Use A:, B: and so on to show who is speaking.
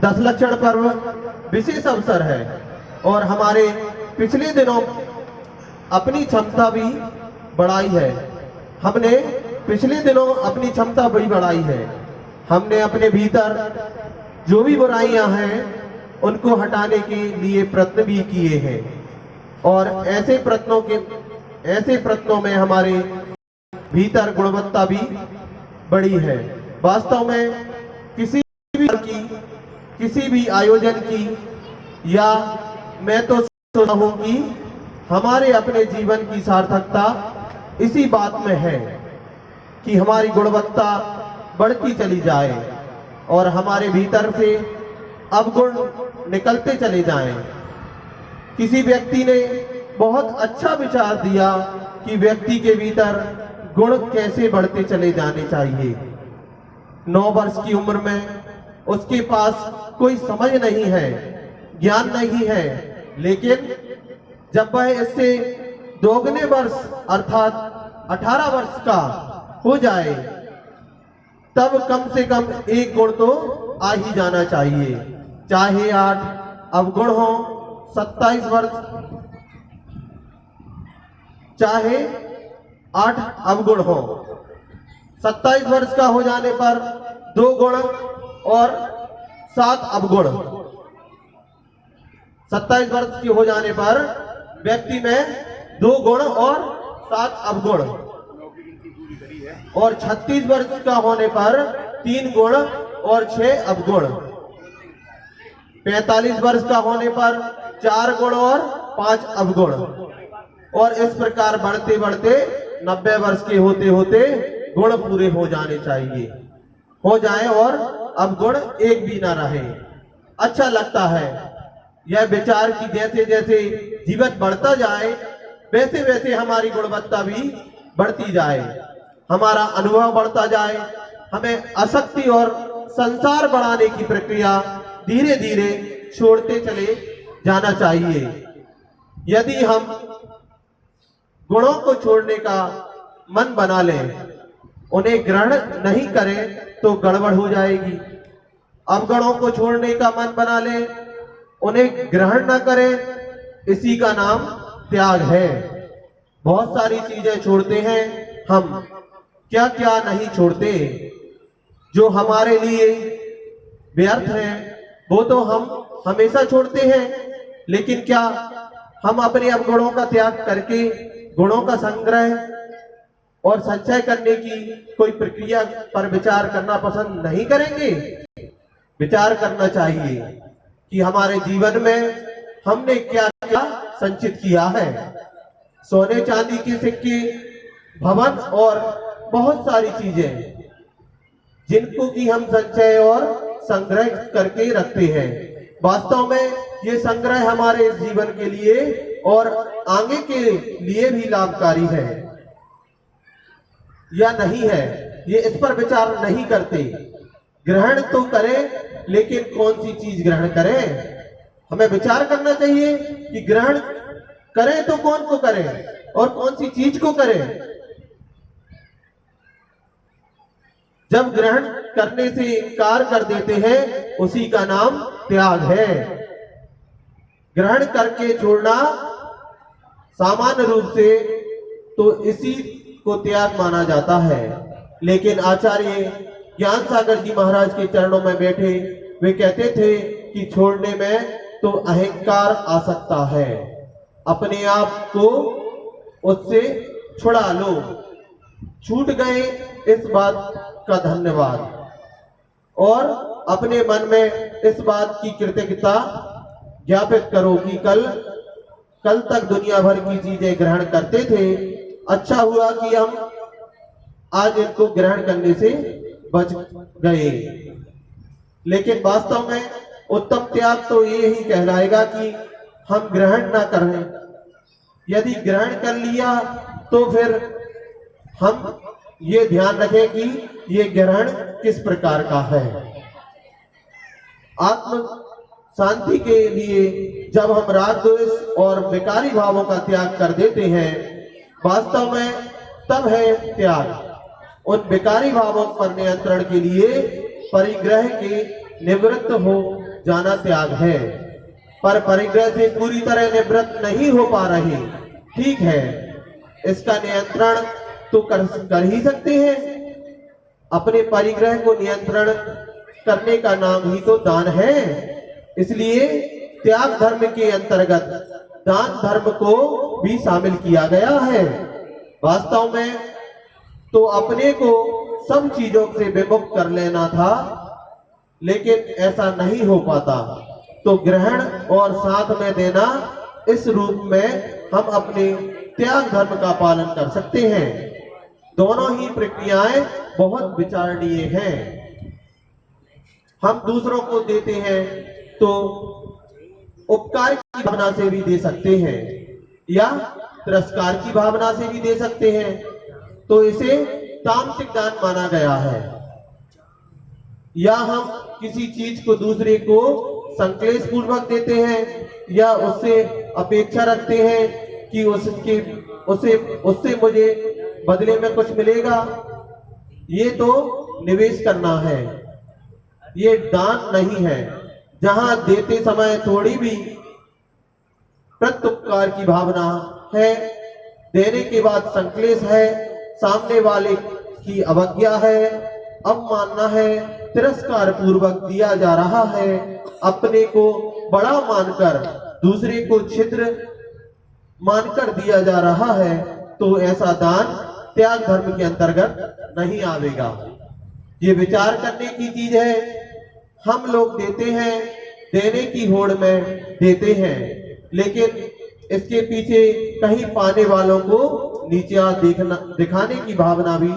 A: 10 लक्षण पर्व विशेष अवसर है और हमारे पिछले दिनों अपनी क्षमता भी बढ़ाई है। हमने पिछले दिनों अपनी क्षमता भी बढ़ाई है। हमने अपने भीतर जो भी बुराइयां हैं उनको हटाने के लिए प्रयत्न भी किए हैं और ऐसे प्रयत्नों में हमारे भीतर गुणवत्ता भी बढ़ी है। वास्तव में किसी भी आयोजन की या मैं तो सोचता हूं कि हमारे अपने जीवन की सार्थकता इसी बात में है कि हमारी गुणवत्ता बढ़ती चली जाए और हमारे भीतर से अवगुण निकलते चले जाएं। किसी व्यक्ति ने बहुत अच्छा विचार दिया कि व्यक्ति के भीतर गुण कैसे बढ़ते चले जाने चाहिए। 9 वर्ष की उम्र में उसके पास कोई समझ नहीं है, ज्ञान नहीं है, लेकिन जब वह इससे दोगुने वर्ष अर्थात 18 वर्ष का हो जाए तब कम से कम एक गुण तो आ ही जाना चाहिए। चाहे 8 अवगुण हो, 27 वर्ष चाहे 8 अवगुण हो, 27 वर्ष का हो जाने पर 2 गुण और 7 अवगुण। 27 वर्ष के हो जाने पर व्यक्ति में 2 गुण और 7 अवगुण और 36 वर्ष का होने पर 3 गुण और 6 अवगुण। 45 वर्ष का होने पर 4 गुण और 5 अवगुण और इस प्रकार बढ़ते बढ़ते 90 वर्ष के होते होते गुण पूरे हो जाने चाहिए, हो जाए और अवगुण एक भी ना रहे। अच्छा लगता है यह विचार कि जैसे जैसे जीवन बढ़ता जाए वैसे वैसे हमारी गुणवत्ता भी बढ़ती जाए, हमारा अनुभव बढ़ता जाए। हमें आसक्ति और संसार बढ़ाने की प्रक्रिया धीरे धीरे छोड़ते चले जाना चाहिए। यदि हम गुणों को छोड़ने का मन बना लें, उन्हें ग्रहण नहीं करें तो गड़बड़ हो जाएगी। अवगुणों को छोड़ने का मन बना लें, उन्हें ग्रहण न करें, इसी का नाम त्याग है। बहुत सारी चीजें छोड़ते हैं हम, क्या क्या नहीं छोड़ते। जो हमारे लिए व्यर्थ है वो तो हम हमेशा छोड़ते हैं, लेकिन क्या हम अपने अवगुणों का त्याग करके गुणों का संग्रह और संचय करने की कोई प्रक्रिया पर विचार करना पसंद नहीं करेंगे? विचार करना चाहिए कि हमारे जीवन में हमने क्या क्या संचित किया है। सोने चांदी के सिक्के, भवन और बहुत सारी चीजें जिनको कि हम संचय और संग्रह करके रखते हैं। वास्तव में ये संग्रह हमारे इस जीवन के लिए और आगे के लिए भी लाभकारी है या नहीं है, ये इस पर विचार नहीं करते। ग्रहण तो करें, लेकिन कौन सी चीज ग्रहण करें, हमें विचार करना चाहिए कि ग्रहण करें तो कौन को करें और कौन सी चीज को करें। जब ग्रहण करने से इनकार कर देते हैं उसी का नाम त्याग है। ग्रहण करके छोड़ना सामान्य रूप से तो इसी को त्याग माना जाता है, लेकिन आचार्य ज्ञान सागर जी महाराज के चरणों में बैठे वे कहते थे कि छोड़ने में तो अहंकार आ सकता है, अपने आप को उससे छुड़ा लो। छूट गए इस बात का धन्यवाद और अपने मन में इस बात की कृतज्ञता ज्ञापित करो कि कल तक दुनिया भर की चीजें ग्रहण करते थे, अच्छा हुआ कि हम आज इनको ग्रहण करने से बच गए। लेकिन वास्तव में उत्तम त्याग तो ये ही कहलाएगा कि हम ग्रहण ना करें। यदि ग्रहण कर लिया तो फिर हम ये ध्यान रखें कि ये ग्रहण किस प्रकार का है। आत्म शांति के लिए जब हम राग द्वेष और विकारी भावों का त्याग कर देते हैं, वास्तव में तब है त्याग। उन विकारी भावों पर नियंत्रण के लिए परिग्रह के निवृत्त हो जाना त्याग है, पर परिग्रह से पूरी तरह निवृत्त नहीं हो पा रहे। ठीक है, इसका नियंत्रण तो कर ही सकते हैं। अपने परिग्रह को नियंत्रण करने का नाम ही तो दान है। इसलिए त्याग धर्म के अंतर्गत दान धर्म को भी शामिल किया गया है। वास्तव में तो अपने को सब चीजों से विमुक्त कर लेना था, लेकिन ऐसा नहीं हो पाता। तो ग्रहण और साथ में देना, इस रूप में हम अपने त्याग धर्म का पालन कर सकते हैं। दोनों ही प्रक्रियाएं बहुत विचारणीय हैं। हम दूसरों को देते हैं तो उपकार की भावना से भी दे सकते हैं या तिरस्कार की भावना से भी दे सकते हैं, तो इसे तामसिक दान माना गया है। या हम किसी चीज को दूसरे को संक्लेश पूर्वक देते हैं या उससे अपेक्षा रखते हैं कि उससे मुझे बदले में कुछ मिलेगा, ये तो निवेश करना है, ये दान नहीं है। जहां देते समय थोड़ी भी प्रत्युपकार की भावना है, देने के बाद संक्लेश है, सामने वाले की अवज्ञा है, अवमानना है, तिरस्कार पूर्वक दिया जा रहा है, अपने को बड़ा मानकर दूसरे को छिद्र मानकर दिया जा रहा है, तो ऐसा दान त्याग धर्म के अंतर्गत नहीं आवेगा। ये विचार करने की चीज है। हम लोग देते हैं, देने की होड़ में देते हैं, लेकिन इसके पीछे कहीं पाने वालों को नीचा दिखाने की भावना भी